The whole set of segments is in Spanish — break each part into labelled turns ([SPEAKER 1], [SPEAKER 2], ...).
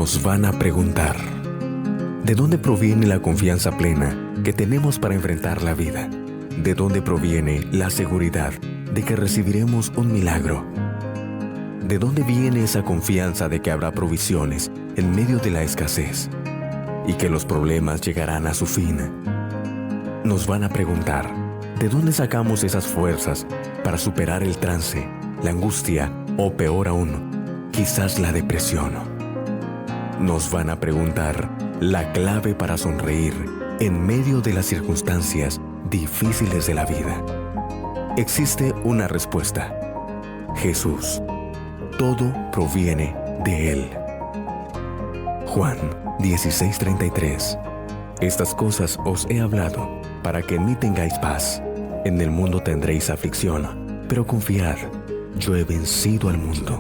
[SPEAKER 1] Nos van a preguntar, ¿de dónde proviene la confianza plena que tenemos para enfrentar la vida? ¿De dónde proviene la seguridad de que recibiremos un milagro? ¿De dónde viene esa confianza de que habrá provisiones en medio de la escasez y que los problemas llegarán a su fin? Nos van a preguntar, ¿de dónde sacamos esas fuerzas para superar el trance, la angustia o peor aún, quizás la depresión? Nos van a preguntar la clave para sonreír en medio de las circunstancias difíciles de la vida. Existe una respuesta: Jesús. Todo proviene de Él. Juan 16:33. Estas cosas os he hablado para que en mí tengáis paz. En el mundo tendréis aflicción, pero confiad, yo he vencido al mundo.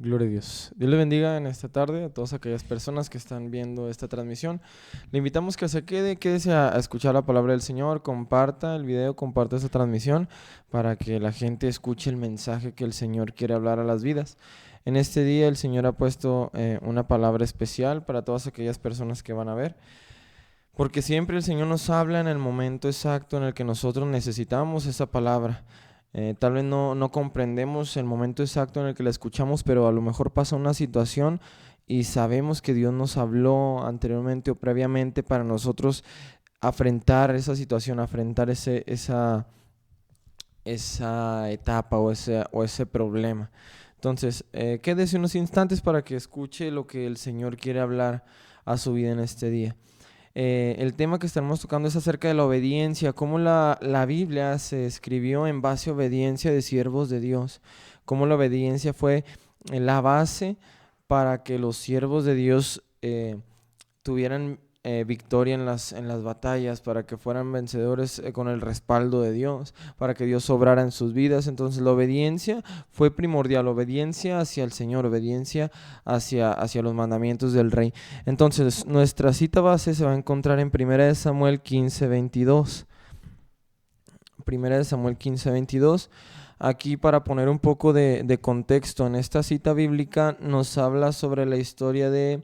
[SPEAKER 2] Gloria a Dios. Dios le bendiga en esta tarde a todas aquellas personas que están viendo esta transmisión. Le invitamos que se quédese a escuchar la palabra del Señor, comparta el video, comparta esta transmisión para que la gente escuche el mensaje que el Señor quiere hablar a las vidas. En este día el Señor ha puesto una palabra especial para todas aquellas personas que van a ver, porque siempre el Señor nos habla en el momento exacto en el que nosotros necesitamos esa palabra. Tal vez no comprendemos el momento exacto en el que la escuchamos, pero a lo mejor pasa una situación y sabemos que Dios nos habló anteriormente o previamente para nosotros afrontar esa situación, afrontar esa etapa o ese problema. Entonces, quédese unos instantes para que escuche lo que el Señor quiere hablar a su vida en este día. El tema que estamos tocando es acerca de la obediencia, cómo la Biblia se escribió en base a obediencia de siervos de Dios, cómo la obediencia fue la base para que los siervos de Dios tuvieran victoria en las batallas, para que fueran vencedores con el respaldo de Dios, para que Dios obrara en sus vidas. Entonces la obediencia fue primordial, obediencia hacia el Señor, obediencia hacia los mandamientos del Rey. Entonces nuestra cita base se va a encontrar en 1 Samuel 15:22. 1 Samuel 15:22. Aquí, para poner un poco de contexto, en esta cita bíblica nos habla sobre la historia de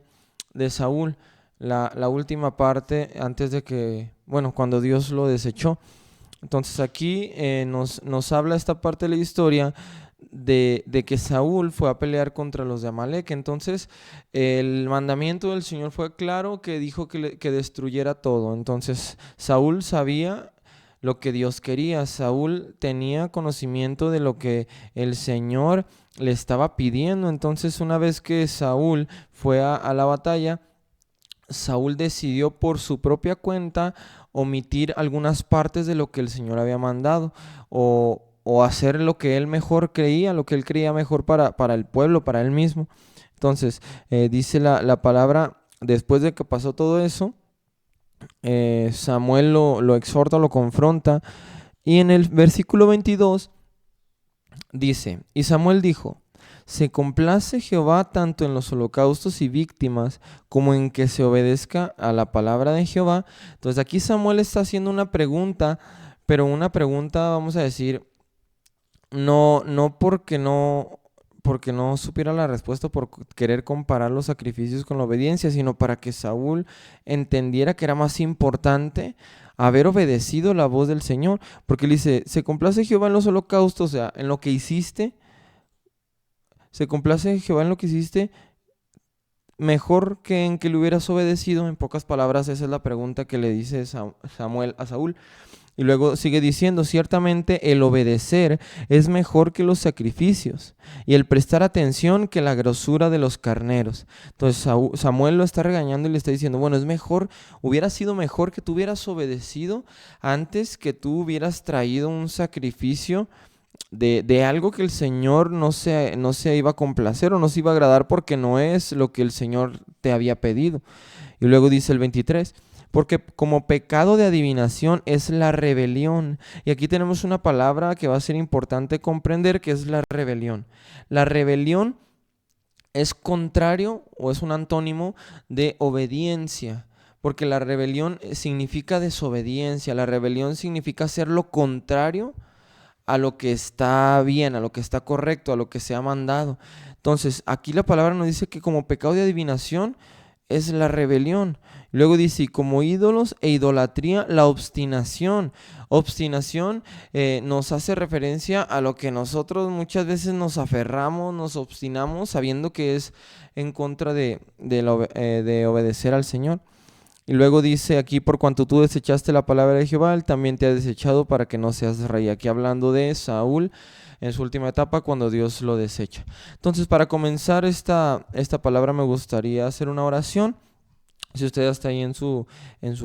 [SPEAKER 2] Saúl. La última parte antes de que, cuando Dios lo desechó. Entonces aquí nos habla esta parte de la historia de que Saúl fue a pelear contra los de Amalek. Entonces el mandamiento del Señor fue claro, que dijo que destruyera todo. Entonces Saúl sabía lo que Dios quería. Saúl tenía conocimiento de lo que el Señor le estaba pidiendo. Entonces, una vez que Saúl fue a la batalla, Saúl decidió por su propia cuenta omitir algunas partes de lo que el Señor había mandado, o hacer lo que él mejor creía, lo que él creía mejor para el pueblo, para él mismo. Entonces, dice la palabra, después de que pasó todo eso, Samuel lo exhorta, lo confronta, y en el versículo 22 dice: y Samuel dijo: se complace Jehová tanto en los holocaustos y víctimas como en que se obedezca a la palabra de Jehová. Entonces aquí Samuel está haciendo una pregunta, pero una pregunta, vamos a decir, no porque no supiera la respuesta, por querer comparar los sacrificios con la obediencia, sino para que Saúl entendiera que era más importante haber obedecido la voz del Señor, porque él dice: se complace Jehová en los holocaustos, o sea, en lo que hiciste. Se complace Jehová en lo que hiciste mejor que en que le hubieras obedecido. En pocas palabras, esa es la pregunta que le dice Samuel a Saúl. Y luego sigue diciendo: ciertamente el obedecer es mejor que los sacrificios, y el prestar atención que la grosura de los carneros. Entonces Samuel lo está regañando y le está diciendo: bueno, hubiera sido mejor que tú hubieras obedecido antes que tú hubieras traído un sacrificio de algo que el Señor no se iba a complacer o no se iba a agradar, porque no es lo que el Señor te había pedido. Y luego dice el 23: porque como pecado de adivinación es la rebelión. Y aquí tenemos una palabra que va a ser importante comprender, que es la rebelión. La rebelión es contrario o es un antónimo de obediencia, porque la rebelión significa desobediencia. La rebelión significa hacer lo contrario a lo que está bien, a lo que está correcto, a lo que se ha mandado. Entonces, aquí la palabra nos dice que como pecado de adivinación es la rebelión. Luego dice: y como ídolos e idolatría, la obstinación. Obstinación nos hace referencia a lo que nosotros muchas veces nos aferramos, nos obstinamos, sabiendo que es en contra de obedecer al Señor. Y luego dice aquí: por cuanto tú desechaste la palabra de Jehová, él también te ha desechado para que no seas rey. Aquí hablando de Saúl en su última etapa, cuando Dios lo desecha. Entonces, para comenzar esta palabra, me gustaría hacer una oración. Si usted está ahí en su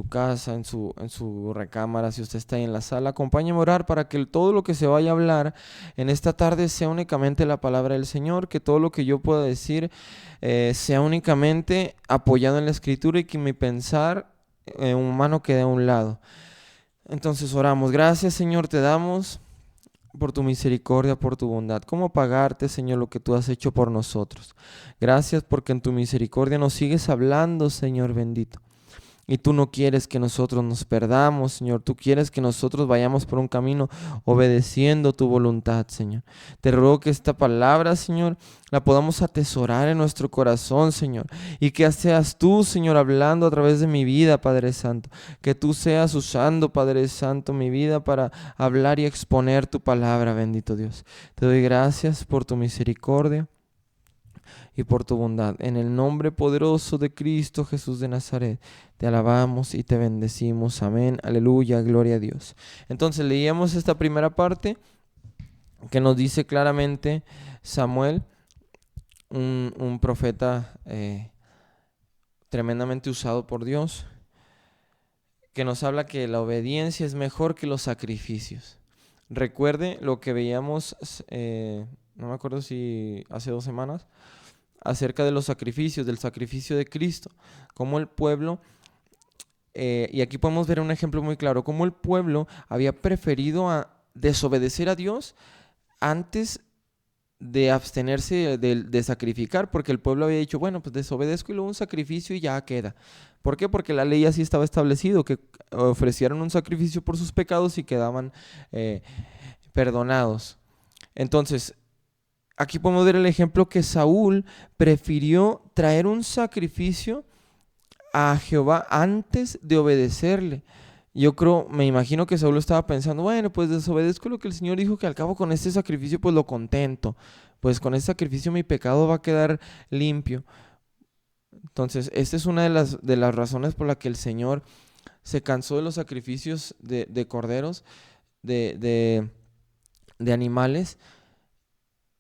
[SPEAKER 2] casa, en su recámara, si usted está ahí en la sala, acompáñeme a orar para que todo lo que se vaya a hablar en esta tarde sea únicamente la palabra del Señor, que todo lo que yo pueda decir sea únicamente apoyado en la Escritura, y que mi pensar humano quede a un lado. Entonces oramos. Gracias, Señor, te damos por tu misericordia, por tu bondad. ¿Cómo pagarte, Señor, lo que tú has hecho por nosotros? Gracias porque en tu misericordia nos sigues hablando, Señor bendito. Y tú no quieres que nosotros nos perdamos, Señor. Tú quieres que nosotros vayamos por un camino obedeciendo tu voluntad, Señor. Te ruego que esta palabra, Señor, la podamos atesorar en nuestro corazón, Señor. Y que seas tú, Señor, hablando a través de mi vida, Padre Santo. Que tú seas usando, Padre Santo, mi vida para hablar y exponer tu palabra, bendito Dios. Te doy gracias por tu misericordia y por tu bondad. En el nombre poderoso de Cristo Jesús de Nazaret, te alabamos y te bendecimos. Amén, aleluya, gloria a Dios. Entonces leíamos esta primera parte que nos dice claramente Samuel, un profeta tremendamente usado por Dios, que nos habla que la obediencia es mejor que los sacrificios. Recuerde lo que veíamos, no me acuerdo si hace 2 semanas, acerca de los sacrificios, del sacrificio de Cristo, como el pueblo, y aquí podemos ver un ejemplo muy claro, como el pueblo había preferido desobedecer a Dios antes de abstenerse de sacrificar, porque el pueblo había dicho, bueno, pues desobedezco y luego un sacrificio y ya queda. ¿Por qué? Porque la ley así estaba establecido, que ofrecieran un sacrificio por sus pecados y quedaban perdonados. Entonces, aquí podemos ver el ejemplo que Saúl prefirió traer un sacrificio a Jehová antes de obedecerle. Me imagino que Saúl estaba pensando, bueno, pues desobedezco lo que el Señor dijo, que al cabo con este sacrificio pues lo contento. Pues con este sacrificio mi pecado va a quedar limpio. Entonces, esta es una de las razones por la que el Señor se cansó de los sacrificios de corderos, de animales,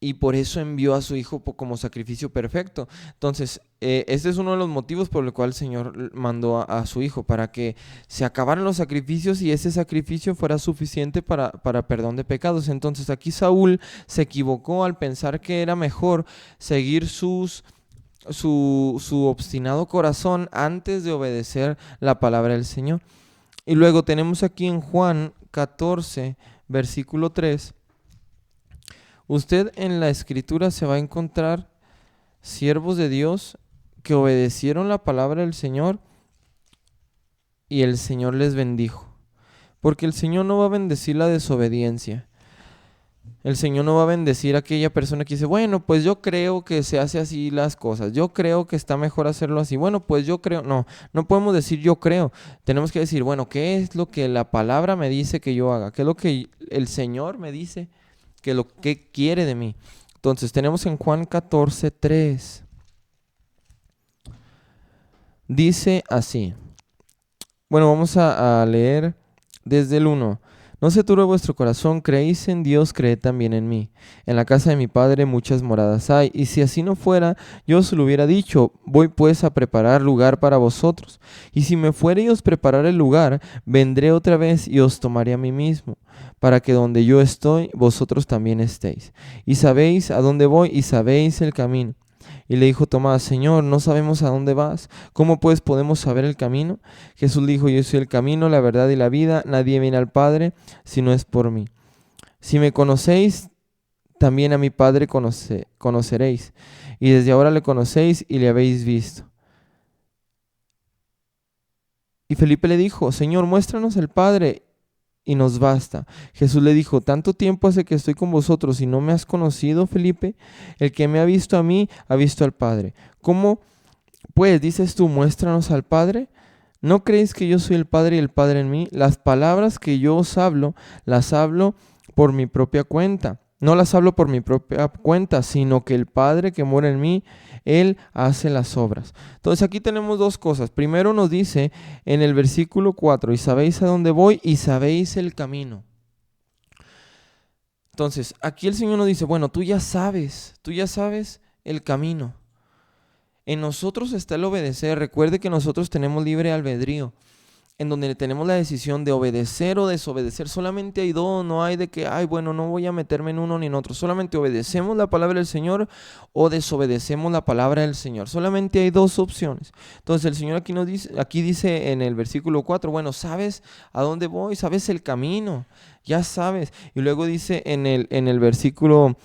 [SPEAKER 2] y por eso envió a su hijo como sacrificio perfecto. Entonces, este es uno de los motivos por el cual el Señor mandó a su hijo, para que se acabaran los sacrificios y ese sacrificio fuera suficiente para perdón de pecados. Entonces, aquí Saúl se equivocó al pensar que era mejor seguir su obstinado corazón antes de obedecer la palabra del Señor. Y luego tenemos aquí en Juan 14, versículo 3, usted en la escritura se va a encontrar siervos de Dios que obedecieron la palabra del Señor y el Señor les bendijo. Porque el Señor no va a bendecir la desobediencia. El Señor no va a bendecir a aquella persona que dice, bueno, pues yo creo que se hace así las cosas. Yo creo que está mejor hacerlo así. Bueno, pues yo creo. No podemos decir yo creo. Tenemos que decir, bueno, ¿qué es lo que la palabra me dice que yo haga? ¿Qué es lo que el Señor me dice que quiere de mí? Entonces tenemos en Juan 14, 3. Dice así. Bueno, vamos a leer desde el 1. No se turbe vuestro corazón, creéis en Dios, creed también en mí. En la casa de mi Padre muchas moradas hay, y si así no fuera, yo os lo hubiera dicho, voy pues a preparar lugar para vosotros. Y si me fuere y os prepararé el lugar, vendré otra vez y os tomaré a mí mismo, para que donde yo estoy, vosotros también estéis. Y sabéis a dónde voy, y sabéis el camino. Y le dijo Tomás, Señor, no sabemos a dónde vas, ¿cómo pues podemos saber el camino? Jesús le dijo, yo soy el camino, la verdad y la vida, nadie viene al Padre si no es por mí. Si me conocéis, también a mi Padre conoceréis, y desde ahora le conocéis y le habéis visto. Y Felipe le dijo, Señor, muéstranos el Padre, y nos basta. Jesús le dijo, ¿tanto tiempo hace que estoy con vosotros y no me has conocido, Felipe? El que me ha visto a mí, ha visto al Padre. ¿Cómo, pues, dices tú, muéstranos al Padre? ¿No creéis que yo soy el Padre y el Padre en mí? Las palabras que yo os hablo, las hablo por mi propia cuenta. No las hablo por mi propia cuenta, sino que el Padre que mora en mí, Él hace las obras. Entonces aquí tenemos dos cosas. Primero nos dice en el versículo 4, y sabéis a dónde voy y sabéis el camino. Entonces aquí el Señor nos dice, bueno, tú ya sabes el camino. En nosotros está el obedecer. Recuerde que nosotros tenemos libre albedrío. en donde tenemos la decisión de obedecer o desobedecer. Solamente hay dos, no hay de que, ay, bueno, no voy a meterme en uno ni en otro. Solamente obedecemos la palabra del Señor o desobedecemos la palabra del Señor. Solamente hay dos opciones. Entonces el Señor aquí dice en el versículo 4, bueno, sabes a dónde voy, sabes el camino, ya sabes. Y luego dice en el versículo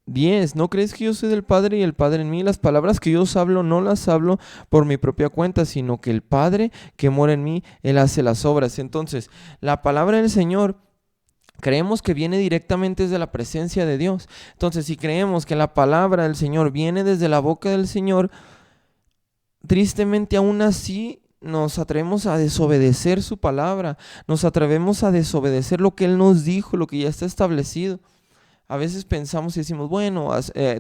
[SPEAKER 2] 10, ¿no crees que yo soy del Padre y el Padre en mí? Las palabras que yo os hablo no las hablo por mi propia cuenta, sino que el Padre que mora en mí, Él hace las obras. Entonces, la palabra del Señor creemos que viene directamente desde la presencia de Dios. Entonces, si creemos que la palabra del Señor viene desde la boca del Señor, tristemente aún así nos atrevemos a desobedecer su palabra, nos atrevemos a desobedecer lo que Él nos dijo, lo que ya está establecido. A veces pensamos y decimos, bueno,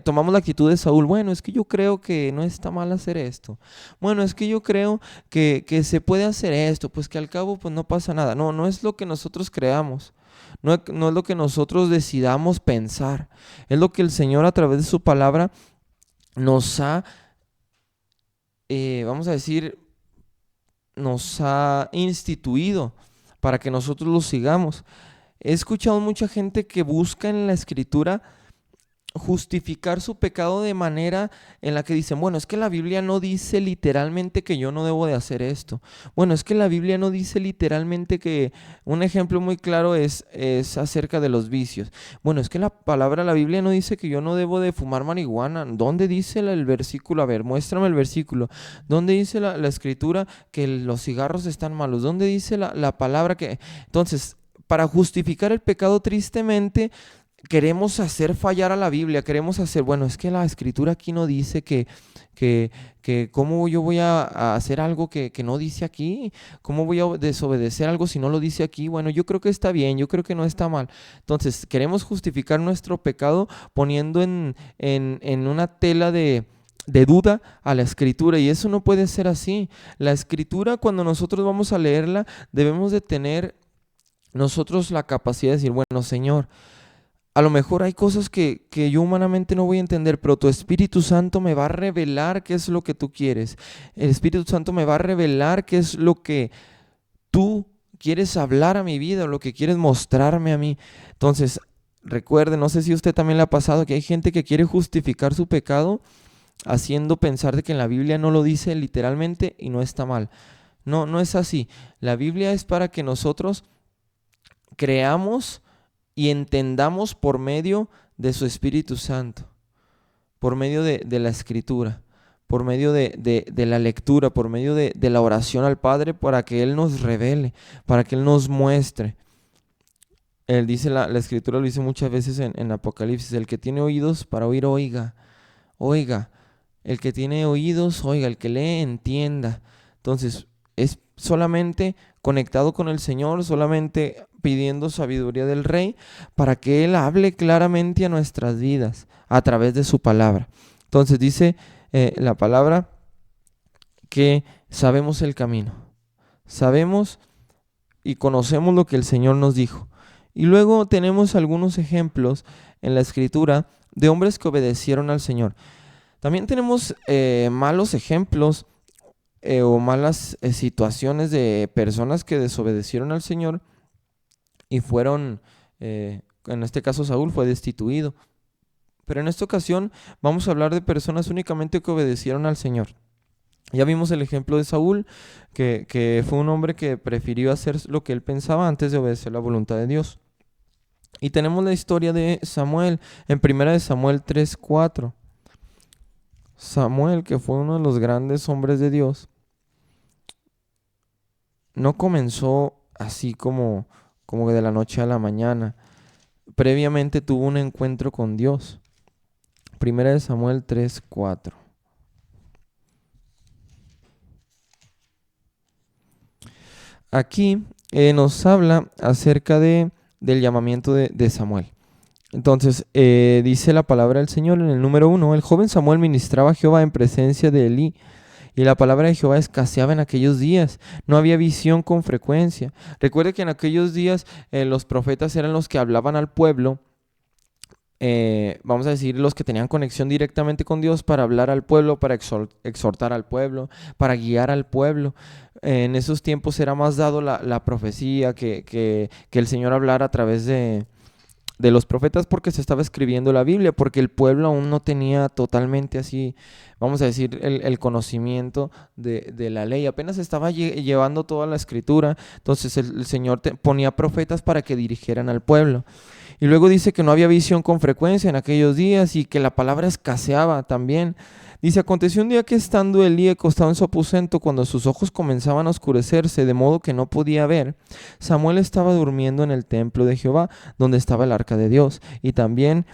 [SPEAKER 2] tomamos la actitud de Saúl, bueno, es que yo creo que no está mal hacer esto. Bueno, es que yo creo que se puede hacer esto, pues que al cabo pues no pasa nada. No, no es lo que nosotros creamos, no es lo que nosotros decidamos pensar. Es lo que el Señor a través de su palabra nos ha, vamos a decir, nos ha instituido para que nosotros lo sigamos. He escuchado mucha gente que busca en la Escritura justificar su pecado de manera en la que dicen, bueno, es que la Biblia no dice literalmente que yo no debo de hacer esto. Bueno, es que la Biblia no dice literalmente que, un ejemplo muy claro es acerca de los vicios. Bueno, es que la Biblia no dice que yo no debo de fumar marihuana. ¿Dónde dice el versículo? A ver, muéstrame el versículo. ¿Dónde dice la Escritura que los cigarros están malos? ¿Dónde dice la palabra que...? Entonces, para justificar el pecado, tristemente, queremos hacer fallar a la Biblia, queremos hacer, bueno, es que la Escritura aquí no dice que cómo yo voy a hacer algo que no dice aquí, cómo voy a desobedecer algo si no lo dice aquí. Bueno, yo creo que está bien, yo creo que no está mal. Entonces, queremos justificar nuestro pecado poniendo en una tela de duda a la Escritura, y eso no puede ser así. La Escritura, cuando nosotros vamos a leerla, debemos de tener nosotros la capacidad de decir, bueno, Señor, a lo mejor hay cosas que yo humanamente no voy a entender, pero tu Espíritu Santo me va a revelar qué es lo que tú quieres. El Espíritu Santo me va a revelar qué es lo que tú quieres hablar a mi vida, lo que quieres mostrarme a mí. Entonces, recuerde, no sé si a usted también le ha pasado que hay gente que quiere justificar su pecado haciendo pensar de que en la Biblia no lo dice literalmente y no está mal. No, no es así. La Biblia es para que nosotros creamos y entendamos por medio de su Espíritu Santo, por medio de la Escritura, por medio de la lectura, por medio de la oración al Padre, para que Él nos revele, para que Él nos muestre. Él dice, la Escritura lo dice muchas veces en Apocalipsis, el que tiene oídos para oír, oiga, oiga, el que tiene oídos, oiga, el que lee, entienda. Entonces, es solamente conectado con el Señor, solamente pidiendo sabiduría del Rey para que Él hable claramente a nuestras vidas a través de su palabra. Entonces dice la palabra que sabemos el camino, sabemos y conocemos lo que el Señor nos dijo. Y luego tenemos algunos ejemplos en la Escritura de hombres que obedecieron al Señor. También tenemos malos ejemplos o malas situaciones de personas que desobedecieron al Señor y fueron, en este caso Saúl fue destituido. Pero en esta ocasión vamos a hablar de personas únicamente que obedecieron al Señor. Ya vimos el ejemplo de Saúl, que fue un hombre que prefirió hacer lo que él pensaba antes de obedecer la voluntad de Dios. Y tenemos la historia de Samuel en 1 Samuel 3:4. Samuel, que fue uno de los grandes hombres de Dios, no comenzó así como de la noche a la mañana. Previamente tuvo un encuentro con Dios. 1 Samuel 3:4. Aquí nos habla acerca del llamamiento de Samuel. Entonces, dice la palabra del Señor en el número 1, el joven Samuel ministraba a Jehová en presencia de Elí, y la palabra de Jehová escaseaba en aquellos días. No había visión con frecuencia. Recuerde que en aquellos días los profetas eran los que hablaban al pueblo vamos a decir, los que tenían conexión directamente con Dios para hablar al pueblo, para exhortar al pueblo, para guiar al pueblo. En esos tiempos era más dado la profecía, que el Señor hablara a través de los profetas, porque se estaba escribiendo la Biblia, porque el pueblo aún no tenía totalmente así, vamos a decir, el conocimiento de la ley. Apenas estaba llevando toda la escritura. Entonces el Señor ponía profetas para que dirigieran al pueblo. Y luego dice que no había visión con frecuencia en aquellos días y que la palabra escaseaba también. Dice, aconteció un día que estando Elí acostado en su aposento, cuando sus ojos comenzaban a oscurecerse, de modo que no podía ver, Samuel estaba durmiendo en el templo de Jehová, donde estaba el arca de Dios. Y también,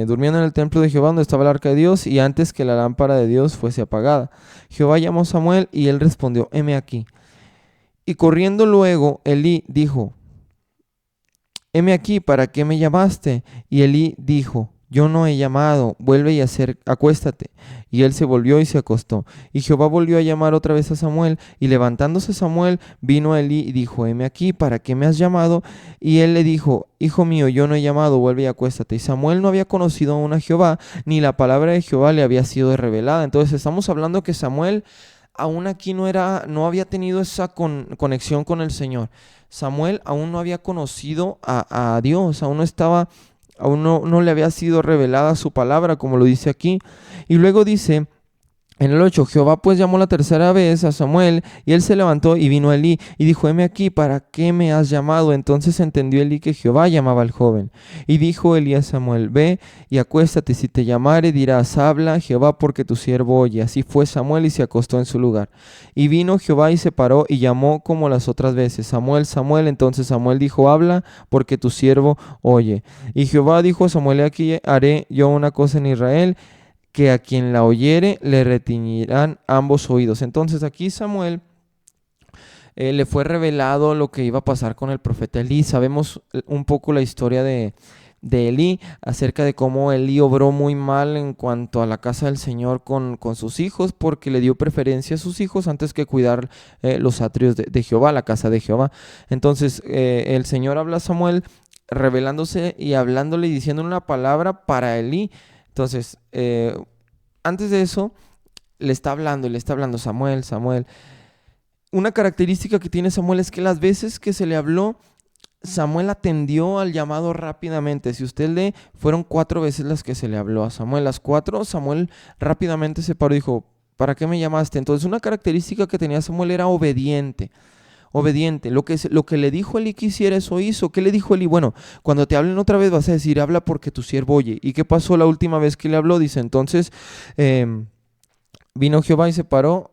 [SPEAKER 2] durmiendo en el templo de Jehová, donde estaba el arca de Dios, y antes que la lámpara de Dios fuese apagada. Jehová llamó a Samuel, y él respondió, heme aquí. Y corriendo luego, Elí dijo, heme aquí, ¿para qué me llamaste? Y Elí dijo, yo no he llamado, vuelve y acuéstate. Y él se volvió y se acostó. Y Jehová volvió a llamar otra vez a Samuel, y levantándose Samuel, vino a Elí y dijo, heme aquí, ¿para qué me has llamado? Y él le dijo, hijo mío, yo no he llamado, vuelve y acuéstate. Y Samuel no había conocido aún a Jehová, ni la palabra de Jehová le había sido revelada. Entonces estamos hablando que Samuel aún aquí no había tenido esa conexión con el Señor. Samuel aún no había conocido a Dios, aún no le había sido revelada su palabra, como lo dice aquí. Y luego dice en el 8, Jehová pues llamó la tercera vez a Samuel, y él se levantó y vino a Elí, y dijo, heme aquí, ¿para qué me has llamado? Entonces entendió Elí que Jehová llamaba al joven. Y dijo Elí a Samuel, ve y acuéstate, si te llamare dirás, habla Jehová, porque tu siervo oye. Así fue Samuel, y se acostó en su lugar. Y vino Jehová y se paró, y llamó como las otras veces, Samuel, Samuel. Entonces Samuel dijo, habla, porque tu siervo oye. Y Jehová dijo a Samuel, aquí haré yo una cosa en Israel, que a quien la oyere le retiñirán ambos oídos. Entonces aquí Samuel le fue revelado lo que iba a pasar con el profeta Elí. Sabemos un poco la historia de Elí, acerca de cómo Elí obró muy mal en cuanto a la casa del Señor con sus hijos, porque le dio preferencia a sus hijos antes que cuidar los atrios de Jehová, la casa de Jehová. Entonces el Señor habla a Samuel revelándose y hablándole y diciendo una palabra para Elí. Entonces, antes de eso, le está hablando Samuel, Samuel. Una característica que tiene Samuel es que las veces que se le habló, Samuel atendió al llamado rápidamente. Si usted lee, fueron 4 veces las que se le habló a Samuel. Las 4, Samuel rápidamente se paró y dijo, ¿para qué me llamaste? Entonces, una característica que tenía Samuel era obediente. Lo que le dijo Elí que hiciera, eso hizo. ¿Qué le dijo Elí? Bueno, cuando te hablen otra vez vas a decir, habla porque tu siervo oye. ¿Y qué pasó la última vez que le habló? Dice, entonces vino Jehová y se paró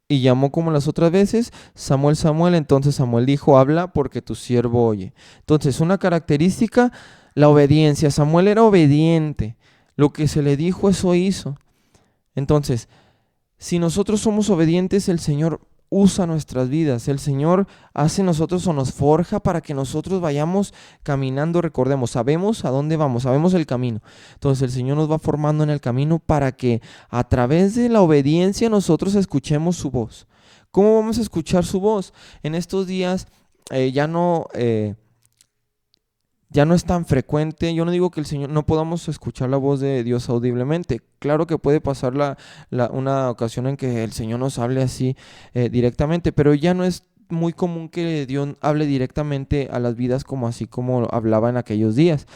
[SPEAKER 2] y llamó como las otras veces, Samuel, Samuel. Entonces Samuel dijo, habla porque tu siervo oye. Entonces, una característica, la obediencia. Samuel era obediente. Lo que se le dijo, eso hizo. Entonces, si nosotros somos obedientes, el Señor usa nuestras vidas. El Señor hace nosotros o nos forja para que nosotros vayamos caminando. Recordemos, sabemos a dónde vamos, sabemos el camino. Entonces el Señor nos va formando en el camino para que a través de la obediencia nosotros escuchemos su voz. ¿Cómo vamos a escuchar su voz? En estos días ya no es tan frecuente. Yo no digo que el Señor no podamos escuchar la voz de Dios audiblemente. Claro que puede pasar una ocasión en que el Señor nos hable así directamente, pero ya no es muy común que Dios hable directamente a las vidas así como hablaba en aquellos días.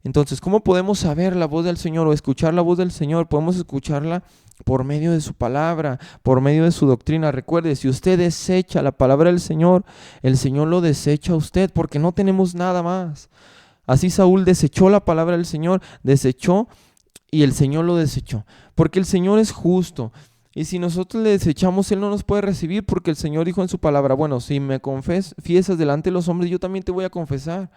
[SPEAKER 2] Entonces, ¿cómo podemos saber la voz del Señor o escuchar la voz del Señor? Podemos escucharla por medio de su palabra, por medio de su doctrina. Recuerde, si usted desecha la palabra del Señor, el Señor lo desecha a usted, porque no tenemos nada más. Así Saúl desechó la palabra del Señor, desechó y el Señor lo desechó, porque el Señor es justo. Y si nosotros le desechamos, Él no nos puede recibir, porque el Señor dijo en su palabra, bueno, si me confiesas delante de los hombres, yo también te voy a confesar.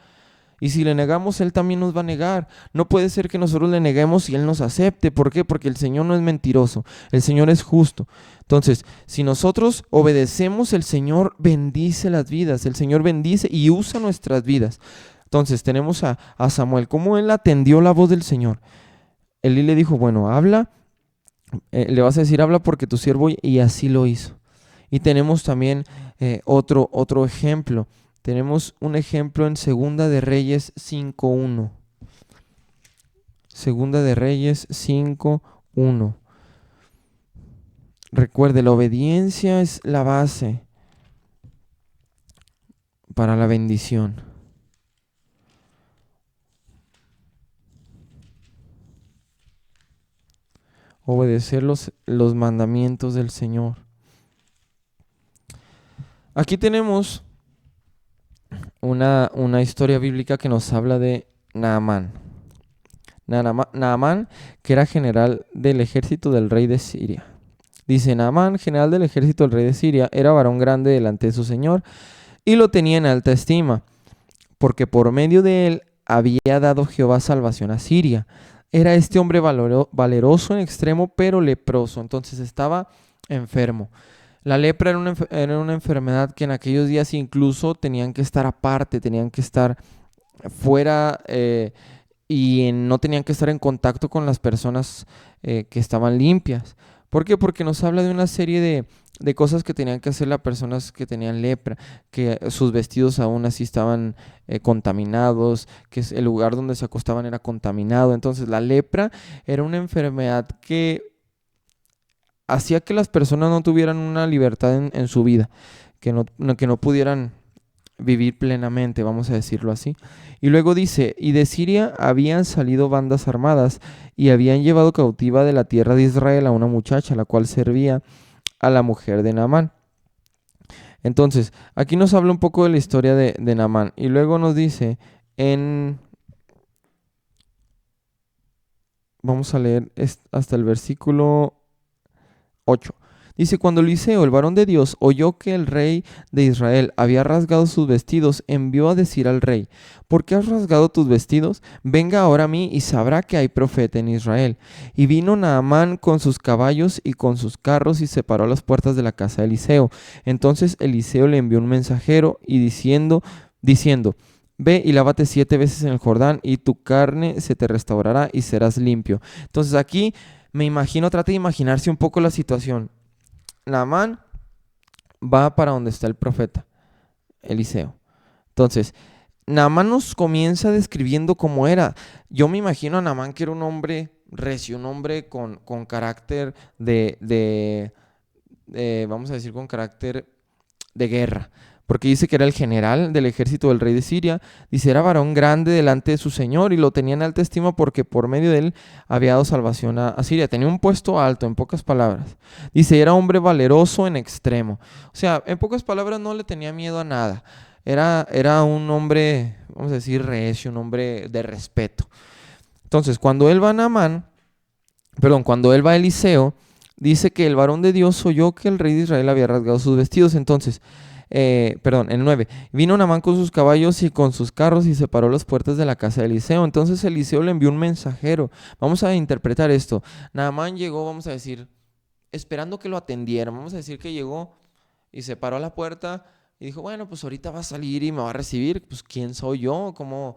[SPEAKER 2] Y si le negamos, Él también nos va a negar. No puede ser que nosotros le neguemos y Él nos acepte. ¿Por qué? Porque el Señor no es mentiroso. El Señor es justo. Entonces, si nosotros obedecemos, el Señor bendice las vidas. El Señor bendice y usa nuestras vidas. Entonces, tenemos a Samuel. ¿Cómo él atendió la voz del Señor? Elí le dijo, bueno, habla. Le vas a decir, habla porque tu siervo oye. Y así lo hizo. Y tenemos también otro ejemplo Tenemos un ejemplo en Segunda de Reyes 5:1. Segunda de Reyes 5:1. Recuerde, la obediencia es la base para la bendición. Obedecer los mandamientos del Señor. Aquí tenemos una historia bíblica que nos habla de Naamán. Naamán, que era general del ejército del rey de Siria. Dice: Naamán, general del ejército del rey de Siria, era varón grande delante de su señor y lo tenía en alta estima, porque por medio de él había dado Jehová salvación a Siria. Era este hombre valeroso en extremo, pero leproso. Entonces estaba enfermo. La lepra era una enfermedad que en aquellos días incluso tenían que estar aparte, tenían que estar fuera y no tenían que estar en contacto con las personas que estaban limpias. ¿Por qué? Porque nos habla de una serie de cosas que tenían que hacer las personas que tenían lepra, que sus vestidos aún así estaban contaminados, que el lugar donde se acostaban era contaminado. Entonces la lepra era una enfermedad que hacía que las personas no tuvieran una libertad en su vida, que no pudieran vivir plenamente, vamos a decirlo así. Y luego dice: y de Siria habían salido bandas armadas y habían llevado cautiva de la tierra de Israel a una muchacha, la cual servía a la mujer de Naamán. Entonces, aquí nos habla un poco de la historia de Naamán. Y luego nos dice vamos a leer hasta el versículo 8. Dice: cuando Eliseo, el varón de Dios, oyó que el rey de Israel había rasgado sus vestidos, envió a decir al rey: ¿por qué has rasgado tus vestidos? Venga ahora a mí y sabrá que hay profeta en Israel. Y vino Naamán con sus caballos y con sus carros y se paró a las puertas de la casa de Eliseo. Entonces Eliseo le envió un mensajero y diciendo: ve y lávate 7 veces en el Jordán y tu carne se te restaurará y serás limpio. Entonces aquí trate de imaginarse un poco la situación. Naamán va para donde está el profeta Eliseo. Entonces, Naamán nos comienza describiendo cómo era. Yo me imagino a Naamán que era un hombre recio, un hombre con carácter vamos a decir, con carácter de guerra. Porque dice que era el general del ejército del rey de Siria. Dice: era varón grande delante de su señor y lo tenía en alta estima porque por medio de él había dado salvación a Siria. Tenía un puesto alto, en pocas palabras. Dice: era hombre valeroso en extremo. O sea, en pocas palabras, no le tenía miedo a nada. Era un hombre, vamos a decir, recio, un hombre de respeto. Entonces, cuando él va a Eliseo, dice que el varón de Dios oyó que el rey de Israel había rasgado sus vestidos. Entonces, el 9. Vino Naamán con sus caballos y con sus carros y se paró a las puertas de la casa de Eliseo. Entonces Eliseo le envió un mensajero. Vamos a interpretar esto. Naamán llegó, vamos a decir, esperando que lo atendieran. Vamos a decir que llegó y se paró a la puerta y dijo: bueno, pues ahorita va a salir y me va a recibir. Pues ¿quién soy yo? ¿Cómo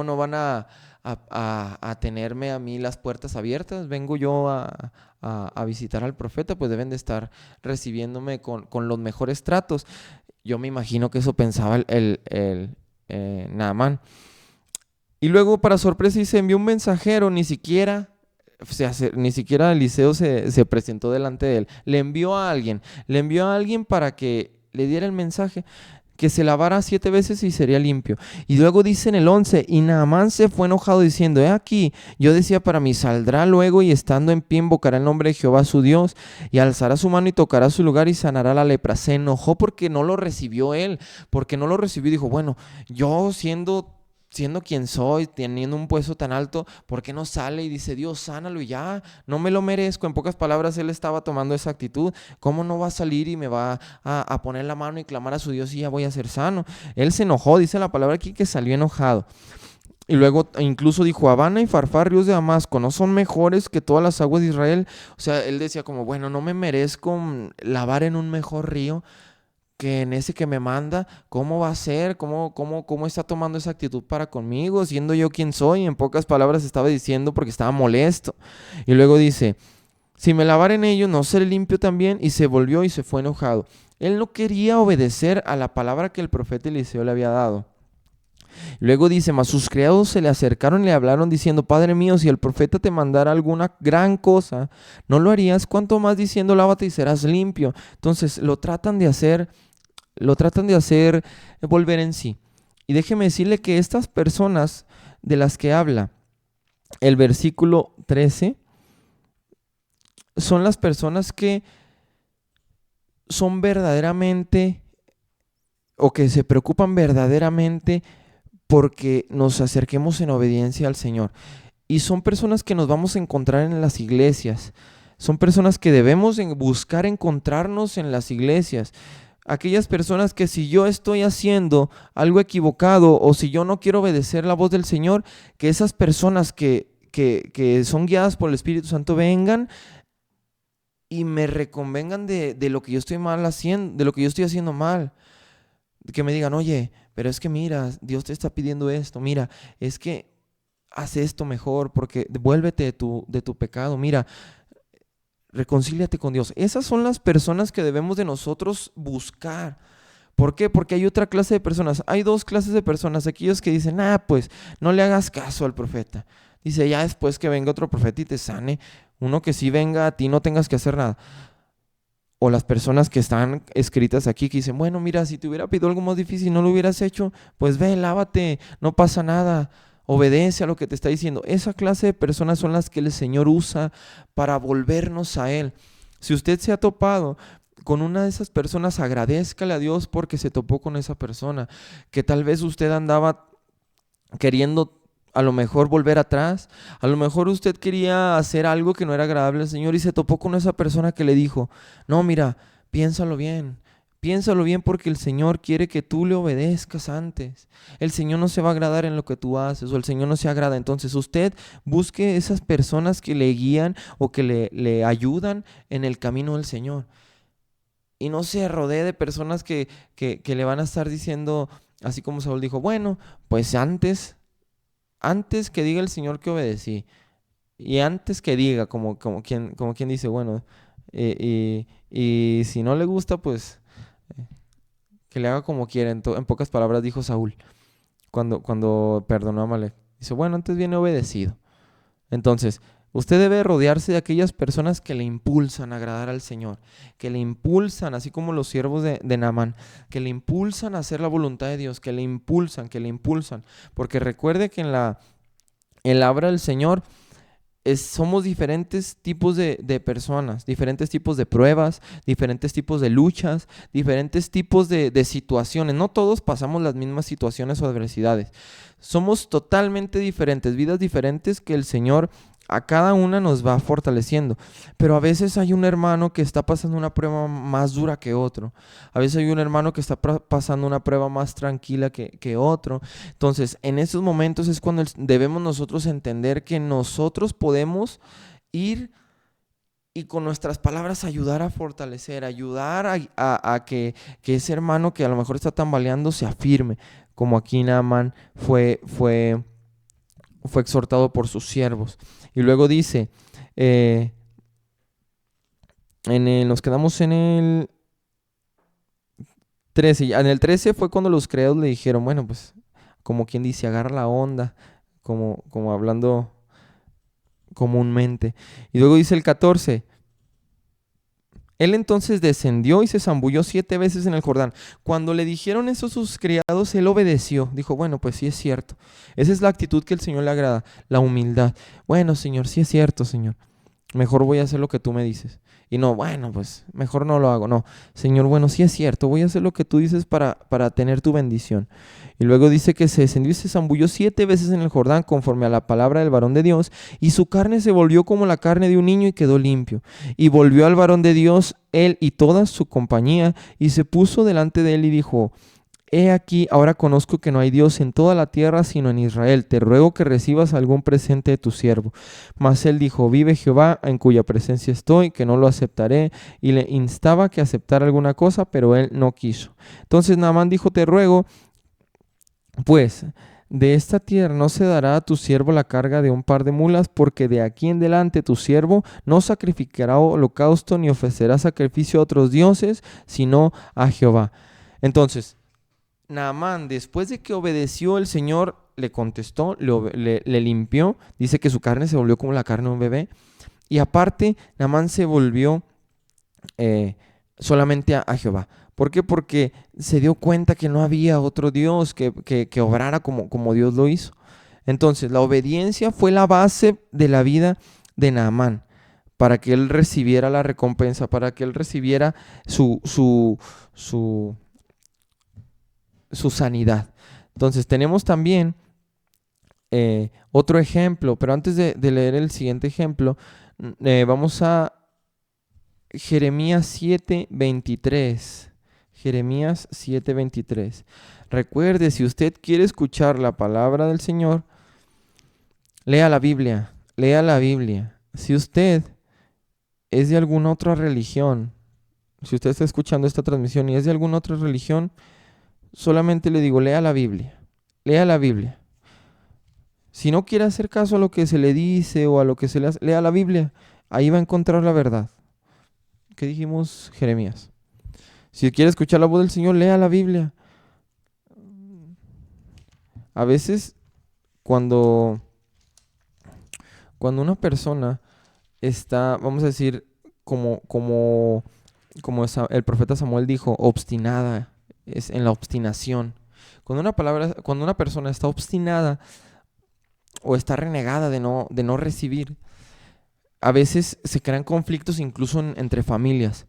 [SPEAKER 2] no van a tenerme a mí las puertas abiertas? Vengo yo a visitar al profeta, pues deben de estar recibiéndome con los mejores tratos. Yo me imagino que eso pensaba el Naamán. Y luego, para sorpresa, se envió un mensajero. Ni siquiera Eliseo se presentó delante de él. Le envió a alguien para que le diera el mensaje, que se lavara 7 veces y sería limpio. Y luego dice en el 11: y Naamán se fue enojado diciendo: he aquí, yo decía para mí, saldrá luego y estando en pie invocará el nombre de Jehová su Dios y alzará su mano y tocará su lugar y sanará la lepra. Se enojó porque no lo recibió él, dijo: bueno, yo siendo quien soy, teniendo un puesto tan alto, ¿por qué no sale y dice: Dios, sánalo y ya? No me lo merezco. En pocas palabras, él estaba tomando esa actitud. ¿Cómo no va a salir y me va a poner la mano y clamar a su Dios y ya voy a ser sano? Él se enojó, dice la palabra aquí que salió enojado. Y luego incluso dijo: Habana y Farfar, ríos de Damasco, ¿no son mejores que todas las aguas de Israel? O sea, él decía como: bueno, no me merezco lavar en un mejor río que en ese que me manda. ¿Cómo va a ser? ¿Cómo está tomando esa actitud para conmigo, siendo yo quien soy? En pocas palabras estaba diciendo porque estaba molesto. Y luego dice: Si me lavare en ellos, no seré limpio también. Y se volvió y se fue enojado. Él no quería obedecer a la palabra que el profeta Eliseo le había dado. Luego dice, mas sus criados se le acercaron y le hablaron diciendo, Padre mío, si el profeta te mandara alguna gran cosa, ¿no lo harías? ¿Cuánto más diciendo, lávate y serás limpio? Entonces lo tratan de hacer volver en sí. Y déjeme decirle que estas personas de las que habla el versículo 13 son las personas que son verdaderamente o que se preocupan verdaderamente porque nos acerquemos en obediencia al Señor. Y son personas que nos vamos a encontrar en las iglesias. Son personas que debemos buscar encontrarnos en las iglesias. Aquellas personas que si yo estoy haciendo algo equivocado o si yo no quiero obedecer la voz del Señor, que esas personas que son guiadas por el Espíritu Santo vengan y me reconvengan de lo que yo estoy mal haciendo, de lo que yo estoy haciendo mal. Que me digan, oye, pero es que mira, Dios te está pidiendo esto, mira, es que haz esto mejor porque vuélvete de tu pecado, mira, reconcíliate con Dios. Esas son las personas que debemos de nosotros buscar. ¿Por qué? Porque hay otra clase de personas, hay dos clases de personas, aquellos que dicen, pues no le hagas caso al profeta. Dice, ya después que venga otro profeta y te sane, uno que sí venga a ti, no tengas que hacer nada. O las personas que están escritas aquí que dicen, bueno, mira, si te hubiera pedido algo más difícil y no lo hubieras hecho, pues ve, lávate, no pasa nada, obedece a lo que te está diciendo. Esa clase de personas son las que el Señor usa para volvernos a Él. Si usted se ha topado con una de esas personas, agradézcale a Dios porque se topó con esa persona, que tal vez usted andaba queriendo a lo mejor volver atrás, a lo mejor usted quería hacer algo que no era agradable al Señor y se topó con esa persona que le dijo, no, mira, piénsalo bien porque el Señor quiere que tú le obedezcas antes. El Señor no se va a agradar en lo que tú haces o el Señor no se agrada. Entonces usted busque esas personas que le guían o que le ayudan en el camino del Señor. Y no se rodee de personas que le van a estar diciendo, así como Saúl dijo, bueno, pues antes que diga el Señor que obedecí, y antes que diga, como quien dice, bueno, y si no le gusta, pues que le haga como quiera. En pocas palabras dijo Saúl, cuando perdonó a Amalek. Dice, bueno, antes viene obedecido. Entonces, usted debe rodearse de aquellas personas que le impulsan a agradar al Señor, que le impulsan, así como los siervos de Naamán, que le impulsan a hacer la voluntad de Dios, que le impulsan. Porque recuerde que en la obra del Señor somos diferentes tipos de personas, diferentes tipos de pruebas, diferentes tipos de luchas, diferentes tipos de situaciones. No todos pasamos las mismas situaciones o adversidades. Somos totalmente diferentes, vidas diferentes que el Señor a cada una nos va fortaleciendo. Pero a veces hay un hermano que está pasando una prueba más dura que otro. A veces hay un hermano que está pasando una prueba más tranquila que otro. Entonces, en esos momentos es cuando debemos nosotros entender que nosotros podemos ir y con nuestras palabras ayudar a fortalecer, ayudar a que ese hermano que a lo mejor está tambaleando se afirme, como aquí Naamán fue exhortado por sus siervos. Y luego dice, nos quedamos en el 13. En el 13 fue cuando los criados le dijeron, bueno, pues como quien dice, agarra la onda, como hablando comúnmente. Y luego dice el 14, él entonces descendió y se zambulló 7 veces en el Jordán. Cuando le dijeron eso sus criados, él obedeció. Dijo, bueno, pues sí es cierto. Esa es la actitud que el Señor le agrada, la humildad. Bueno, Señor, sí es cierto, Señor. Mejor voy a hacer lo que tú me dices. Y no, bueno, pues mejor no lo hago. No, Señor, bueno, sí es cierto. Voy a hacer lo que tú dices para tener tu bendición. Y luego dice que se descendió y se zambulló 7 veces en el Jordán conforme a la palabra del varón de Dios. Y su carne se volvió como la carne de un niño y quedó limpio. Y volvió al varón de Dios, él y toda su compañía, y se puso delante de él y dijo, he aquí, ahora conozco que no hay Dios en toda la tierra sino en Israel. Te ruego que recibas algún presente de tu siervo. Mas él dijo, vive Jehová, en cuya presencia estoy, que no lo aceptaré. Y le instaba que aceptara alguna cosa, pero él no quiso. Entonces Naamán dijo, te ruego, pues, de esta tierra no se dará a tu siervo la carga de un par de mulas, porque de aquí en delante tu siervo no sacrificará holocausto ni ofrecerá sacrificio a otros dioses, sino a Jehová. Entonces, Naamán, después de que obedeció, el Señor le contestó, le limpió, dice que su carne se volvió como la carne de un bebé, y aparte, Naamán se volvió solamente a Jehová. ¿Por qué? Porque se dio cuenta que no había otro Dios que obrara como Dios lo hizo. Entonces, la obediencia fue la base de la vida de Naamán, para que él recibiera la recompensa, para que él recibiera su sanidad. Entonces, tenemos también otro ejemplo, pero antes de leer el siguiente ejemplo, vamos a Jeremías 7:23. Jeremías 7:23. Recuerde, si usted quiere escuchar la palabra del Señor, lea la Biblia, lea la Biblia. Si usted es de alguna otra religión, si usted está escuchando esta transmisión y es de alguna otra religión, solamente le digo, lea la Biblia, lea la Biblia. Si no quiere hacer caso a lo que se le dice o a lo que se le hace, lea la Biblia, ahí va a encontrar la verdad. ¿Qué dijimos, Jeremías? Si quiere escuchar la voz del Señor, lea la Biblia. A veces, cuando una persona está, vamos a decir, como el profeta Samuel dijo, obstinada, es en la obstinación. Cuando una persona está obstinada o está renegada de no recibir, a veces se crean conflictos incluso entre familias,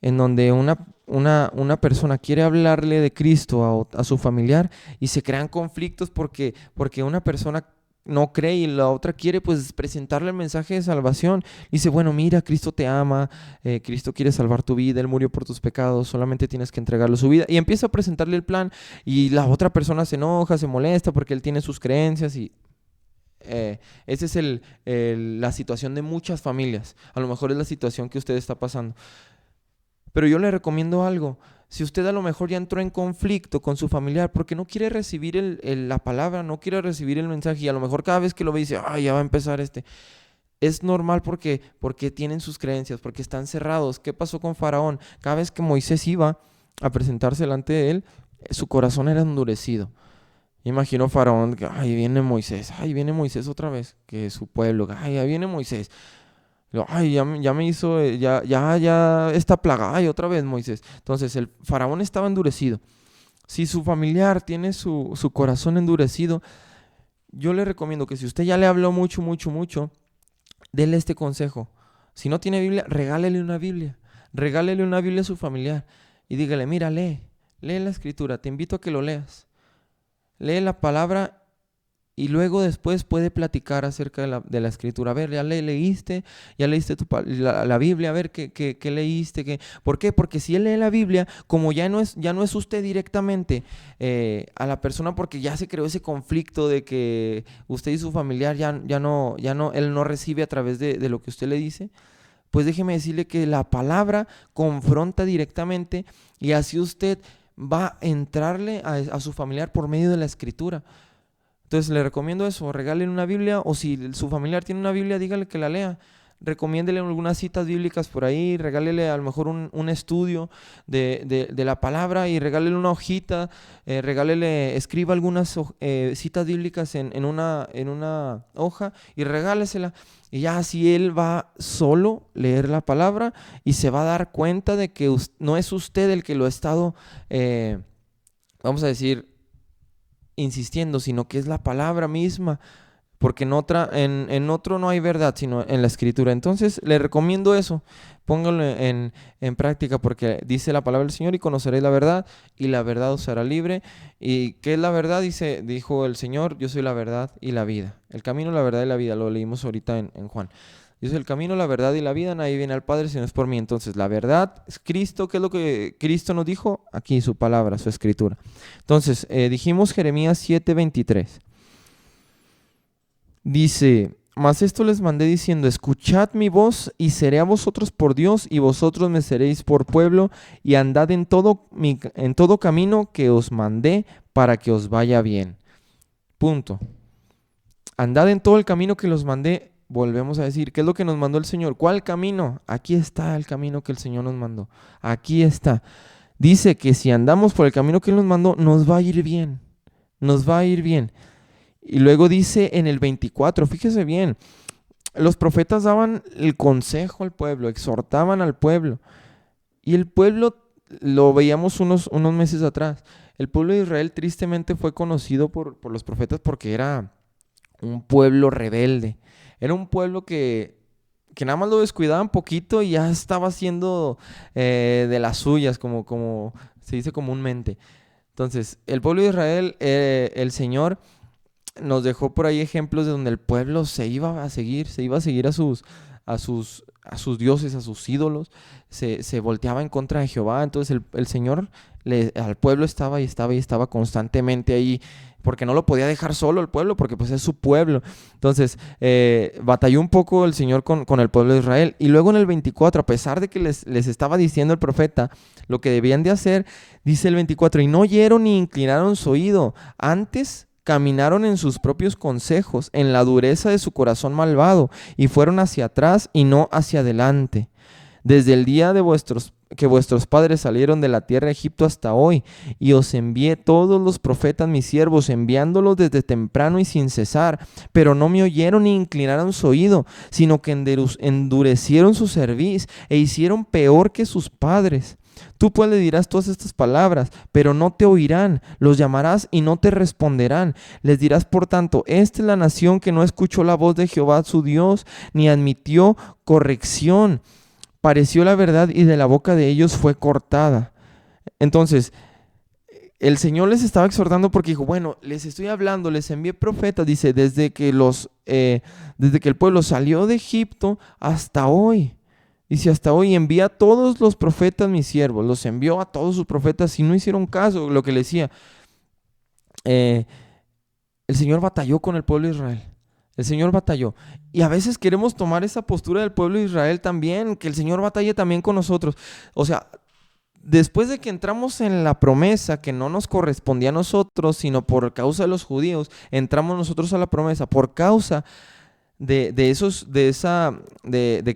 [SPEAKER 2] en donde una persona quiere hablarle de Cristo a su familiar y se crean conflictos porque una persona no cree y la otra quiere pues presentarle el mensaje de salvación. Dice, bueno, mira, Cristo te ama, Cristo quiere salvar tu vida, Él murió por tus pecados, solamente tienes que entregarle su vida. Y empieza a presentarle el plan y la otra persona se enoja, se molesta porque él tiene sus creencias y esa es la situación de muchas familias. A lo mejor es la situación que usted está pasando. Pero yo le recomiendo algo. Si usted a lo mejor ya entró en conflicto con su familiar porque no quiere recibir la palabra, no quiere recibir el mensaje, y a lo mejor cada vez que lo ve dice, ya va a empezar es normal porque tienen sus creencias, porque están cerrados. ¿Qué pasó con Faraón? Cada vez que Moisés iba a presentarse delante de él, su corazón era endurecido. Imagino Faraón, ahí viene Moisés otra vez, que es su pueblo, ahí viene Moisés. Ya me hizo, ya esta plaga, otra vez Moisés. Entonces el Faraón estaba endurecido. Si su familiar tiene su corazón endurecido, yo le recomiendo que si usted ya le habló mucho, déle este consejo. Si no tiene Biblia, regálele una Biblia a su familiar y dígale, mira, lee la Escritura, te invito a que lo leas. Lee la palabra y luego después puede platicar acerca de la Escritura. A ver, ya leíste la Biblia, a ver qué leíste. ¿Por qué? Porque si él lee la Biblia, como ya no es usted directamente a la persona, porque ya se creó ese conflicto de que usted y su familiar él no recibe a través de lo que usted le dice, pues déjeme decirle que la palabra confronta directamente y así usted va a entrarle a su familiar por medio de la Escritura. Entonces le recomiendo eso, regálele una Biblia, o si su familiar tiene una Biblia, dígale que la lea. Recomiéndele algunas citas bíblicas por ahí, regálele a lo mejor un estudio de la palabra y regálele una hojita, escriba algunas citas bíblicas en una hoja y regálesela. Y ya así él va solo a leer la palabra y se va a dar cuenta de que no es usted el que lo ha estado, vamos a decir, insistiendo, sino que es la palabra misma, porque en otro no hay verdad, sino en la Escritura. Entonces le recomiendo eso, póngalo en práctica, porque dice la palabra del Señor, y conoceréis la verdad, y la verdad os hará libre. ¿Y qué es la verdad? Dijo el Señor, yo soy la verdad y la vida, el camino, la verdad y la vida. Lo leímos ahorita en Juan. Yo soy el camino, la verdad y la vida, nadie viene al Padre si no es por mí. Entonces la verdad es Cristo. ¿Qué es lo que Cristo nos dijo? Aquí su palabra, su Escritura. Entonces dijimos Jeremías 7:23. Dice, mas esto les mandé diciendo, escuchad mi voz y seré a vosotros por Dios y vosotros me seréis por pueblo, y andad en todo camino que os mandé para que os vaya bien. Punto. Andad en todo el camino que los mandé. Volvemos a decir, ¿qué es lo que nos mandó el Señor? ¿Cuál camino? Aquí está el camino que el Señor nos mandó. Aquí está. Dice que si andamos por el camino que Él nos mandó, nos va a ir bien. Nos va a ir bien. Y luego dice en el 24, fíjese bien, los profetas daban el consejo al pueblo, exhortaban al pueblo. Y el pueblo, lo veíamos unos meses atrás, el pueblo de Israel tristemente fue conocido por los profetas porque era un pueblo rebelde. Era un pueblo que nada más lo descuidaban poquito y ya estaba haciendo de las suyas, como se dice comúnmente. Entonces, el pueblo de Israel, el Señor nos dejó por ahí ejemplos de donde el pueblo se iba a seguir a sus dioses, a sus ídolos, se volteaba en contra de Jehová. Entonces el Señor al pueblo estaba constantemente ahí, porque no lo podía dejar solo el pueblo, porque pues es su pueblo. Entonces batalló un poco el Señor con el pueblo de Israel. Y luego en el 24, a pesar de que les estaba diciendo el profeta lo que debían de hacer, dice el 24, y no oyeron ni inclinaron su oído, antes caminaron en sus propios consejos, en la dureza de su corazón malvado, y fueron hacia atrás y no hacia adelante. Desde el día de que vuestros padres salieron de la tierra de Egipto hasta hoy, y os envié todos los profetas mis siervos, enviándolos desde temprano y sin cesar, pero no me oyeron ni inclinaron su oído, sino que endurecieron su cerviz e hicieron peor que sus padres. Tú pues le dirás todas estas palabras, pero no te oirán. Los llamarás y no te responderán. Les dirás, por tanto, esta es la nación que no escuchó la voz de Jehová su Dios, ni admitió corrección. Pareció la verdad y de la boca de ellos fue cortada. Entonces, el Señor les estaba exhortando porque dijo, bueno, les estoy hablando, les envié profetas, dice, desde que el pueblo salió de Egipto hasta hoy. Dice, hasta hoy envía a todos los profetas mis siervos, los envió a todos sus profetas y no hicieron caso, lo que le decía. El Señor batalló con el pueblo de Israel. El Señor batalló. Y a veces queremos tomar esa postura del pueblo de Israel también, que el Señor batalle también con nosotros. O sea, después de que entramos en la promesa que no nos correspondía a nosotros, sino por causa de los judíos, entramos nosotros a la promesa por causa de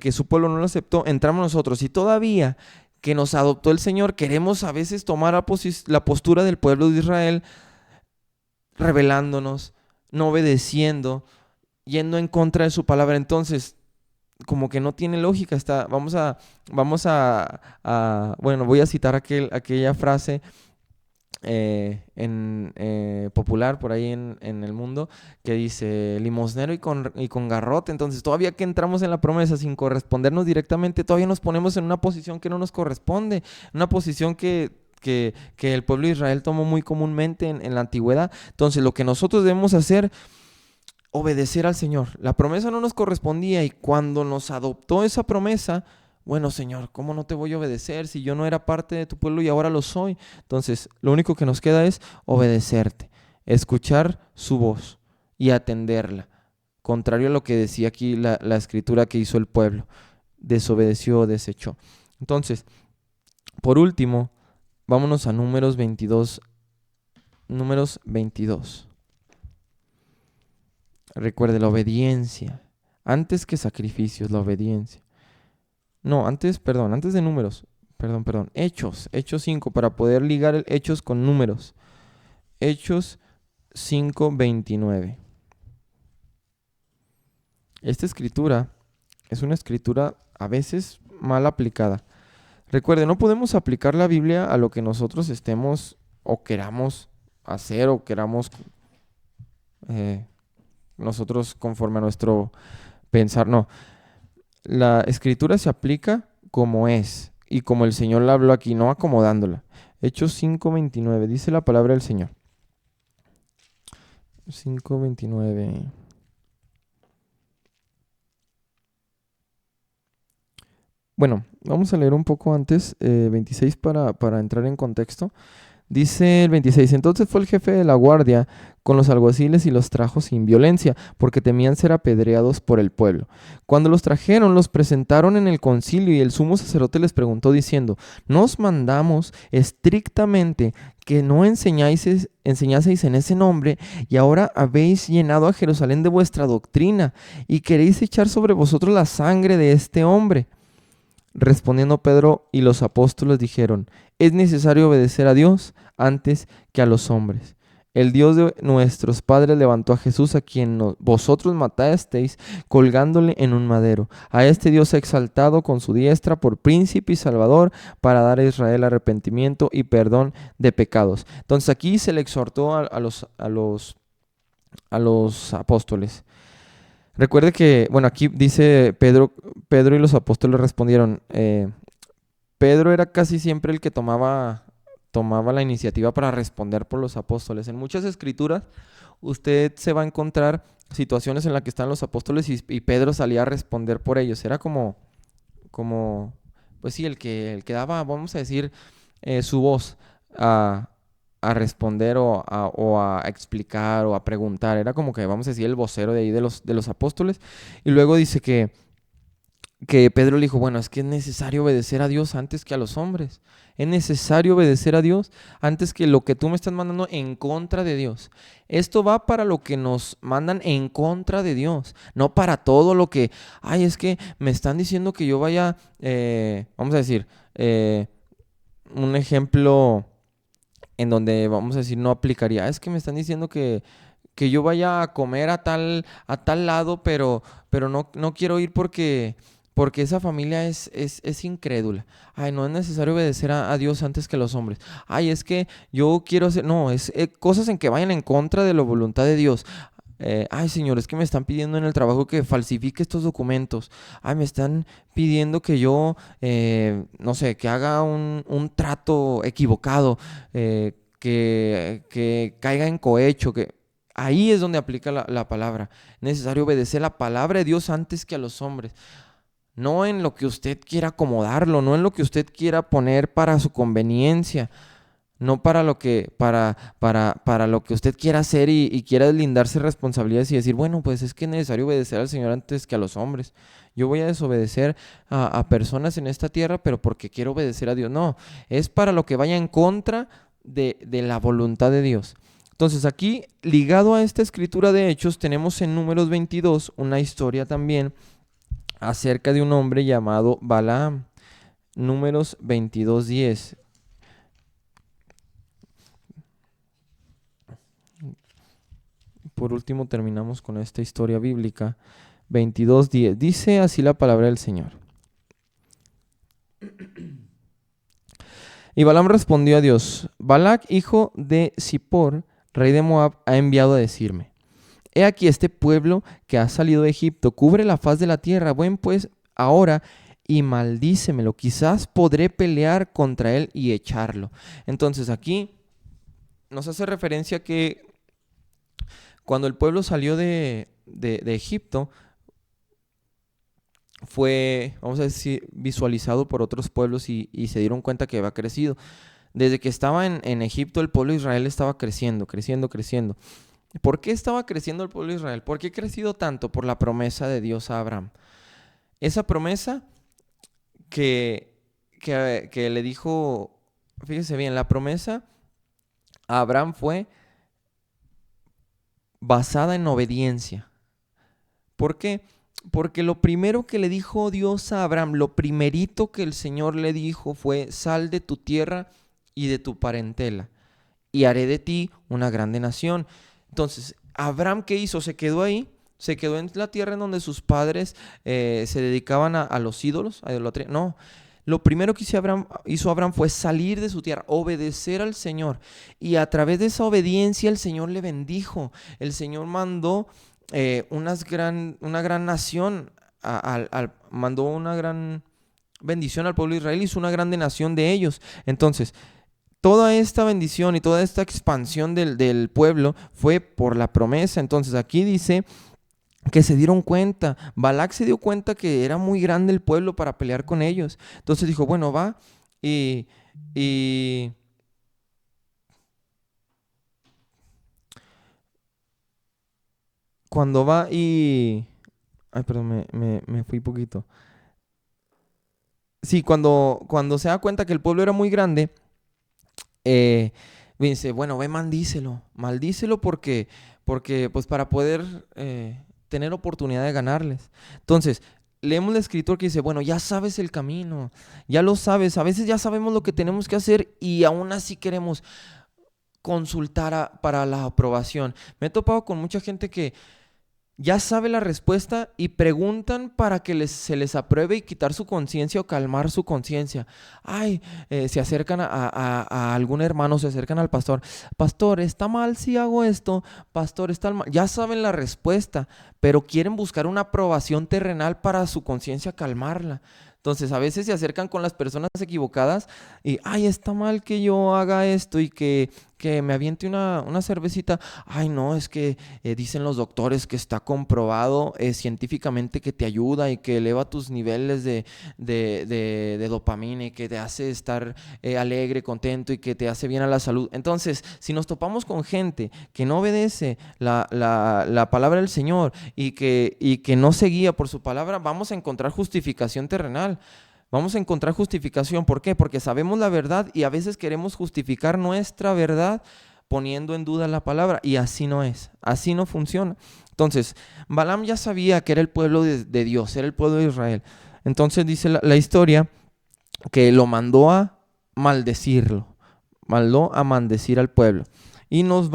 [SPEAKER 2] que su pueblo no lo aceptó, entramos nosotros. Y todavía que nos adoptó el Señor, queremos a veces tomar la postura del pueblo de Israel, rebelándonos, no obedeciendo, yendo en contra de su palabra. Entonces, como que no tiene lógica. Bueno, voy a citar aquella frase popular por ahí en el mundo, que dice limosnero y con garrote. Entonces todavía que entramos en la promesa sin correspondernos directamente, todavía nos ponemos en una posición que no nos corresponde, una posición que el pueblo de Israel tomó muy comúnmente en la antigüedad. Entonces lo que nosotros debemos hacer, obedecer al Señor. La promesa no nos correspondía y cuando nos adoptó esa promesa, bueno, Señor, ¿cómo no te voy a obedecer si yo no era parte de tu pueblo y ahora lo soy? Entonces, lo único que nos queda es obedecerte, escuchar su voz y atenderla. Contrario a lo que decía aquí la escritura que hizo el pueblo. Desobedeció, desechó. Entonces, por último, vámonos a Números 22. Números 22. Recuerde la obediencia. Antes que sacrificios, la obediencia. No, antes de Números. Hechos 5, para poder ligar el Hechos con Números. Hechos 5:29. Esta escritura es una escritura a veces mal aplicada. Recuerde, no podemos aplicar la Biblia a lo que nosotros estemos o queramos hacer o queramos nosotros conforme a nuestro pensar. No, la escritura se aplica como es y como el Señor la habló aquí, no acomodándola. Hechos 5:29, dice la palabra del Señor. 5:29. Bueno, vamos a leer un poco antes, 26 para entrar en contexto. Dice el 26, entonces fue el jefe de la guardia con los alguaciles y los trajo sin violencia, porque temían ser apedreados por el pueblo. Cuando los trajeron, los presentaron en el concilio y el sumo sacerdote les preguntó diciendo, ¿nos mandamos estrictamente que no enseñaseis en ese nombre y ahora habéis llenado a Jerusalén de vuestra doctrina y queréis echar sobre vosotros la sangre de este hombre? Respondiendo Pedro y los apóstoles dijeron, es necesario obedecer a Dios antes que a los hombres. El Dios de nuestros padres levantó a Jesús, a quien vosotros matasteis colgándole en un madero. A este Dios ha exaltado con su diestra por príncipe y salvador para dar a Israel arrepentimiento y perdón de pecados. Entonces aquí se le exhortó a los apóstoles. Recuerde que, bueno, aquí dice Pedro y los apóstoles respondieron. Pedro era casi siempre el que tomaba la iniciativa para responder por los apóstoles. En muchas escrituras usted se va a encontrar situaciones en las que están los apóstoles y Pedro salía a responder por ellos. Era como pues sí, el que daba, vamos a decir, su voz a responder o a explicar o a preguntar. Era como que, vamos a decir, el vocero de ahí de los apóstoles. Y luego dice que Pedro le dijo, bueno, es que es necesario obedecer a Dios antes que a los hombres. Es necesario obedecer a Dios antes que lo que tú me estás mandando en contra de Dios. Esto va para lo que nos mandan en contra de Dios, no para todo lo que, es que me están diciendo que yo vaya, vamos a decir, un ejemplo en donde, vamos a decir, no aplicaría. Es que me están diciendo que yo vaya a comer a tal lado, pero no quiero ir porque esa familia es incrédula. No es necesario obedecer a Dios antes que a los hombres. Es que yo quiero hacer... No, es cosas en que vayan en contra de la voluntad de Dios. Señor, es que me están pidiendo en el trabajo que falsifique estos documentos. Me están pidiendo que yo, no sé, que haga un trato equivocado, que caiga en cohecho, que... Ahí es donde aplica la palabra. Es necesario obedecer la palabra de Dios antes que a los hombres. No en lo que usted quiera acomodarlo, no en lo que usted quiera poner para su conveniencia, no para lo que usted quiera hacer y quiera deslindarse responsabilidades y decir, bueno, pues es que es necesario obedecer al Señor antes que a los hombres. Yo voy a desobedecer a personas en esta tierra, pero porque quiero obedecer a Dios. No, es para lo que vaya en contra de la voluntad de Dios. Entonces aquí, ligado a esta escritura de Hechos, tenemos en Números 22 una historia también acerca de un hombre llamado Balaam. Números 22:10. Por último terminamos con esta historia bíblica. 22:10. Dice así la palabra del Señor. Y Balaam respondió a Dios: Balac, hijo de Zippor, rey de Moab, ha enviado a decirme: He aquí este pueblo que ha salido de Egipto, cubre la faz de la tierra. Ven pues ahora y maldícemelo. Quizás podré pelear contra él y echarlo. Entonces aquí nos hace referencia que cuando el pueblo salió de Egipto, fue, vamos a decir, visualizado por otros pueblos y se dieron cuenta que había crecido. Desde que estaba en Egipto, el pueblo de Israel estaba creciendo. ¿Por qué estaba creciendo el pueblo de Israel? ¿Por qué ha crecido tanto? Por la promesa de Dios a Abraham. Esa promesa que le dijo, fíjese bien, la promesa a Abraham fue basada en obediencia. ¿Por qué? Porque lo primero que le dijo Dios a Abraham, lo primerito que el Señor le dijo fue: sal de tu tierra y de tu parentela, y haré de ti una grande nación. Entonces, Abraham, ¿qué hizo? Se quedó ahí, se quedó en la tierra en donde sus padres se dedicaban a los ídolos, a idolatría. No, lo primero que hizo Abraham fue salir de su tierra, obedecer al Señor. Y a través de esa obediencia el Señor le bendijo. El Señor mandó una gran nación, mandó una gran bendición al pueblo de Israel, hizo una grande nación de ellos. Entonces, toda esta bendición y toda esta expansión del pueblo fue por la promesa. Entonces aquí dice que se dieron cuenta, Balac se dio cuenta que era muy grande el pueblo para pelear con ellos. Entonces dijo, bueno, va y cuando va y... Ay, perdón, me fui poquito. Sí, cuando se da cuenta que el pueblo era muy grande, eh, dice, bueno, ve, maldícelo porque pues para poder tener oportunidad de ganarles. Entonces, leemos la escritura que dice, bueno, ya sabes el camino, ya lo sabes, a veces ya sabemos lo que tenemos que hacer y aún así queremos consultar para la aprobación. Me he topado con mucha gente que ya sabe la respuesta y preguntan para que se les apruebe y quitar su conciencia o calmar su conciencia. Ay, se acercan a algún hermano, se acercan al pastor. Pastor, ¿está mal si hago esto? Pastor, ¿está mal? Ya saben la respuesta, pero quieren buscar una aprobación terrenal para su conciencia calmarla. Entonces, a veces se acercan con las personas equivocadas y, ay, está mal que yo haga esto y que me aviente una cervecita. Ay, no, es que dicen los doctores que está comprobado científicamente que te ayuda y que eleva tus niveles de dopamina y que te hace estar alegre, contento y que te hace bien a la salud. Entonces, si nos topamos con gente que no obedece la palabra del Señor y que no se guía por su palabra, vamos a encontrar justificación terrenal. Vamos a encontrar justificación. ¿Por qué? Porque sabemos la verdad y a veces queremos justificar nuestra verdad poniendo en duda la palabra. Y así no es, así no funciona. Entonces, Balaam ya sabía que era el pueblo de Dios, era el pueblo de Israel. Entonces dice la historia que lo mandó a mandó a maldecir al pueblo. Y nos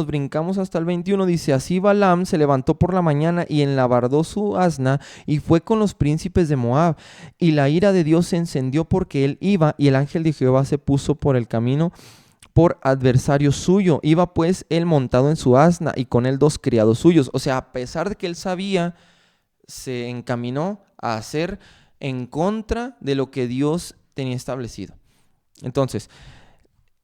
[SPEAKER 2] brincamos hasta el 21, dice, así Balaam se levantó por la mañana y enlavardó su asna y fue con los príncipes de Moab. Y la ira de Dios se encendió porque él iba y el ángel de Jehová se puso por el camino por adversario suyo. Iba pues él montado en su asna y con él 2 criados suyos. O sea, a pesar de que él sabía, se encaminó a hacer en contra de lo que Dios tenía establecido. Entonces,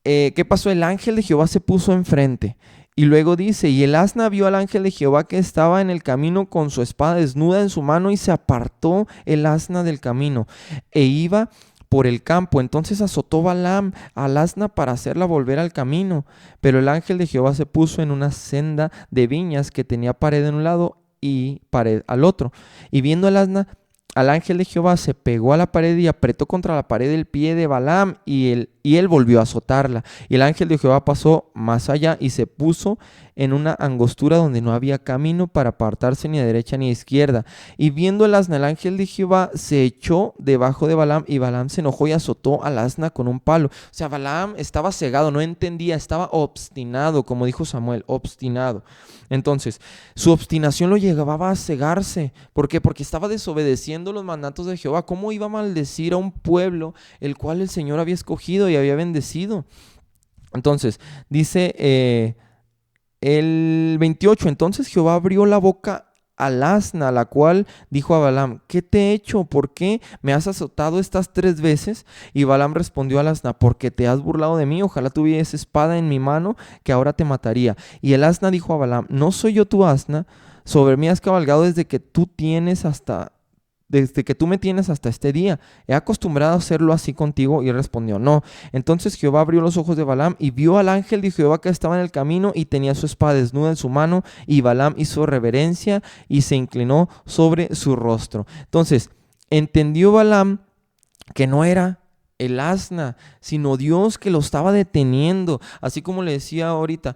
[SPEAKER 2] ¿qué pasó? El ángel de Jehová se puso enfrente. Y luego dice, y el asna vio al ángel de Jehová que estaba en el camino con su espada desnuda en su mano y se apartó el asna del camino e iba por el campo. Entonces azotó Balaam al asna para hacerla volver al camino. Pero el ángel de Jehová se puso en una senda de viñas que tenía pared en un lado y pared al otro. Y viendo el asna, al ángel de Jehová se pegó a la pared y apretó contra la pared el pie de Balaam y él volvió a azotarla. Y el ángel de Jehová pasó más allá y se puso en una angostura donde no había camino para apartarse ni a derecha ni a izquierda. Y viendo el asna, el ángel de Jehová se echó debajo de Balaam y Balaam se enojó y azotó al asna con un palo. O sea, Balaam estaba cegado, no entendía, estaba obstinado, como dijo Samuel, obstinado. Entonces, su obstinación lo llevaba a cegarse. ¿Por qué? Porque estaba desobedeciendo los mandatos de Jehová. ¿Cómo iba a maldecir a un pueblo el cual el Señor había escogido y había bendecido? Entonces, dice el 28, entonces Jehová abrió la boca al asna, la cual dijo a Balaam, ¿qué te he hecho? ¿Por qué me has azotado estas 3 veces? Y Balaam respondió al asna, porque te has burlado de mí, ojalá tuviese espada en mi mano, que ahora te mataría. Y el asna dijo a Balaam, ¿no soy yo tu asna? Sobre mí has cabalgado desde que tú me tienes hasta este día. He acostumbrado a hacerlo así contigo. Y respondió, no. Entonces Jehová abrió los ojos de Balaam y vio al ángel de Jehová que estaba en el camino y tenía su espada desnuda en su mano. Y Balaam hizo reverencia y se inclinó sobre su rostro. Entonces, entendió Balaam que no era el asna, sino Dios que lo estaba deteniendo. Así como le decía ahorita,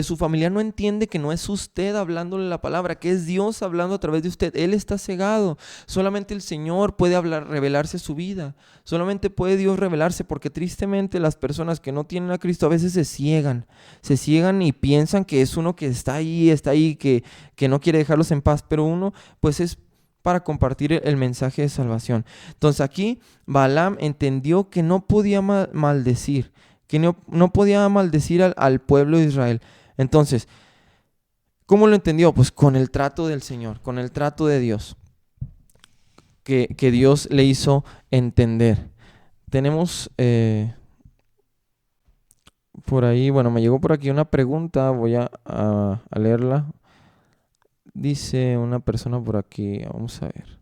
[SPEAKER 2] su familiar no entiende que no es usted hablándole la palabra, que es Dios hablando a través de usted. Él está cegado. Solamente el Señor puede revelarse su vida. Solamente puede Dios revelarse, porque tristemente las personas que no tienen a Cristo a veces se ciegan y piensan que es uno que está ahí, que no quiere dejarlos en paz, pero uno pues es para compartir el mensaje de salvación. Entonces aquí Balaam entendió que no podía maldecir, que no podía maldecir al pueblo de Israel. Entonces, ¿cómo lo entendió? Pues con el trato del Señor, con el trato de Dios, que Dios le hizo entender. Tenemos por ahí, bueno, me llegó por aquí una pregunta, voy a leerla. Dice una persona por aquí, vamos a ver.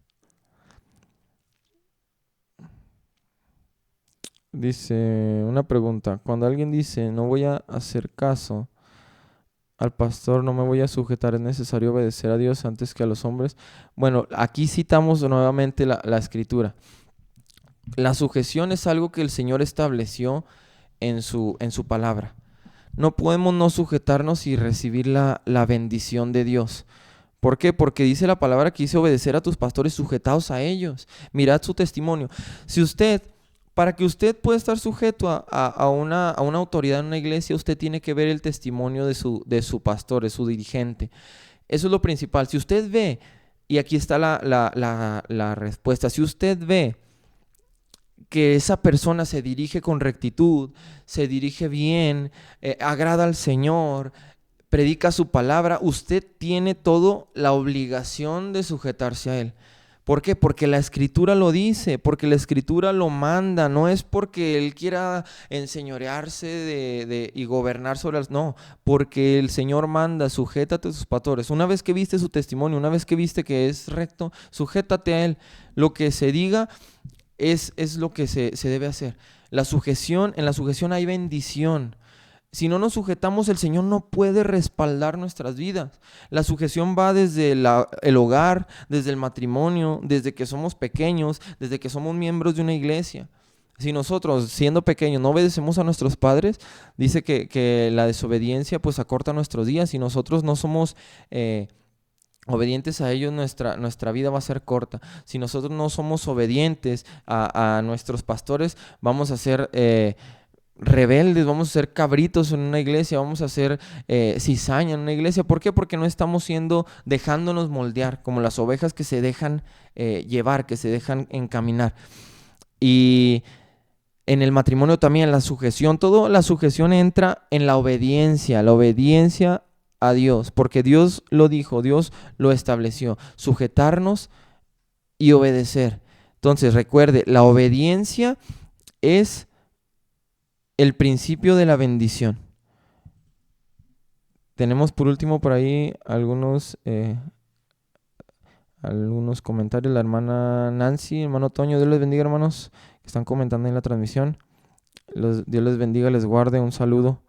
[SPEAKER 2] Dice una pregunta, cuando alguien dice no voy a hacer caso al pastor no me voy a sujetar, es necesario obedecer a Dios antes que a los hombres. Bueno, aquí citamos nuevamente la escritura. La sujeción es algo que el Señor estableció en su palabra. No podemos no sujetarnos y recibir la bendición de Dios. ¿Por qué? Porque dice la palabra que dice obedecer a tus pastores, sujetados a ellos. Mirad su testimonio. Para que usted pueda estar sujeto a una autoridad en una iglesia, usted tiene que ver el testimonio de su pastor, de su dirigente. Eso es lo principal. Si usted ve, y aquí está la respuesta, si usted ve que esa persona se dirige con rectitud, se dirige bien, agrada al Señor, predica su palabra, usted tiene toda la obligación de sujetarse a Él. ¿Por qué? Porque la Escritura lo dice, porque la Escritura lo manda, no es porque Él quiera enseñorearse y gobernar sobre los... No, porque el Señor manda, sujétate a sus pastores. Una vez que viste su testimonio, una vez que viste que es recto, sujétate a Él. Lo que se diga es lo que se debe hacer. En la sujeción hay bendición. Si no nos sujetamos, el Señor no puede respaldar nuestras vidas. La sujeción va desde el hogar, desde el matrimonio, desde que somos pequeños, desde que somos miembros de una iglesia. Si nosotros, siendo pequeños, no obedecemos a nuestros padres, dice que la desobediencia pues acorta nuestros días. Si nosotros no somos obedientes a ellos, nuestra vida va a ser corta. Si nosotros no somos obedientes a nuestros pastores, vamos a ser... rebeldes, vamos a ser cabritos en una iglesia, vamos a ser cizaña en una iglesia. ¿Por qué? Porque no estamos dejándonos moldear, como las ovejas que se dejan llevar, que se dejan encaminar. Y en el matrimonio también la sujeción, toda la sujeción entra en la obediencia a Dios, porque Dios lo dijo, Dios lo estableció, sujetarnos y obedecer. Entonces recuerde, la obediencia es el principio de la bendición. Tenemos por último por ahí algunos comentarios. La hermana Nancy, hermano Toño, Dios les bendiga, hermanos, que están comentando en la transmisión. Dios les bendiga, les guarde, un saludo.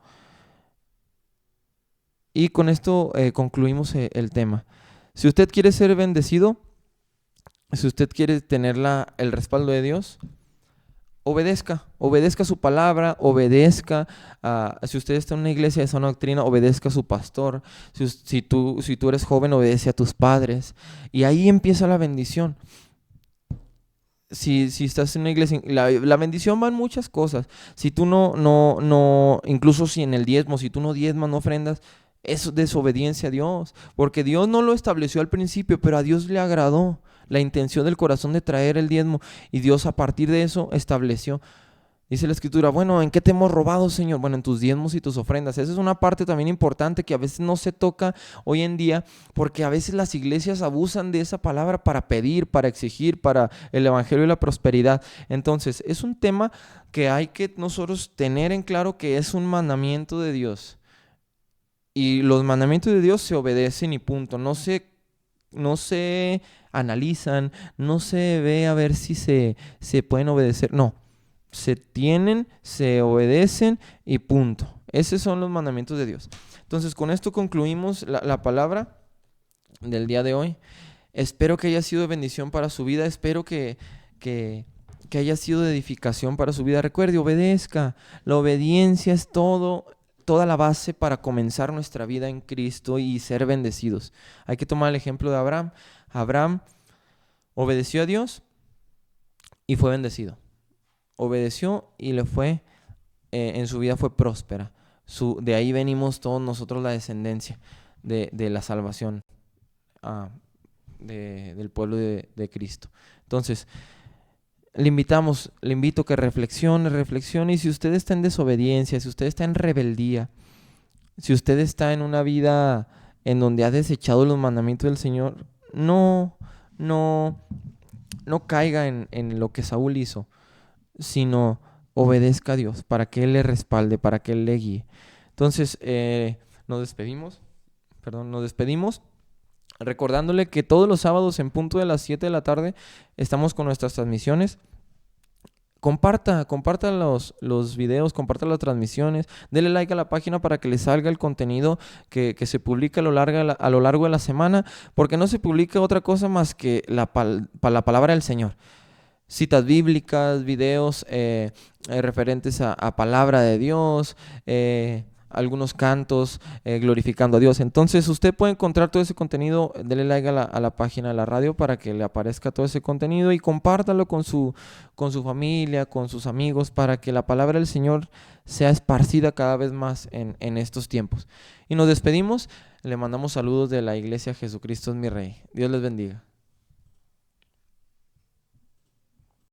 [SPEAKER 2] Y con esto concluimos el tema. Si usted quiere ser bendecido, si usted quiere tener el respaldo de Dios, obedezca su palabra, si usted está en una iglesia de sana doctrina, obedezca a su pastor. Si tú eres joven, obedece a tus padres. Y ahí empieza la bendición. Si estás en una iglesia, la bendición va en muchas cosas. Si tú incluso si en el diezmo, si tú no diezmas, no ofrendas, es desobediencia a Dios. Porque Dios no lo estableció al principio, pero a Dios le agradó la intención del corazón de traer el diezmo, y Dios a partir de eso estableció. Dice la Escritura, bueno, ¿en qué te hemos robado, Señor? Bueno, en tus diezmos y tus ofrendas. Esa es una parte también importante que a veces no se toca hoy en día, porque a veces las iglesias abusan de esa palabra para pedir, para exigir, para el evangelio y la prosperidad. Entonces, es un tema que hay que nosotros tener en claro que es un mandamiento de Dios. Y los mandamientos de Dios se obedecen y punto. No se analizan, no se ve a ver si se pueden obedecer. No, se tienen, se obedecen y punto. Esos son los mandamientos de Dios. Entonces, con esto concluimos la palabra del día de hoy. Espero que haya sido de bendición para su vida. Espero que haya sido de edificación para su vida. Recuerde, obedezca. La obediencia es toda la base para comenzar nuestra vida en Cristo y ser bendecidos. Hay que tomar el ejemplo de Abraham. Abraham obedeció a Dios y fue bendecido. Obedeció y en su vida fue próspera. De ahí venimos todos nosotros, la descendencia de la salvación del pueblo de Cristo. Entonces, le invito a que reflexione, y si usted está en desobediencia, si usted está en rebeldía, si usted está en una vida en donde ha desechado los mandamientos del Señor, no caiga en lo que Saúl hizo, sino obedezca a Dios para que Él le respalde, para que Él le guíe. Entonces, nos despedimos recordándole que todos los sábados en punto de las 7 de la tarde estamos con nuestras transmisiones. comparta los videos, comparta las transmisiones, dele like a la página para que le salga el contenido que se publica a lo largo de la semana, porque no se publica otra cosa más que la palabra del Señor. Citas bíblicas, videos referentes a palabra de Dios, algunos cantos glorificando a Dios. Entonces usted puede encontrar todo ese contenido, dele like a la página de la radio para que le aparezca todo ese contenido y compártalo con su familia, con sus amigos, para que la palabra del Señor sea esparcida cada vez más en estos tiempos. Y nos despedimos, le mandamos saludos de la Iglesia Jesucristo es mi Rey. Dios les bendiga.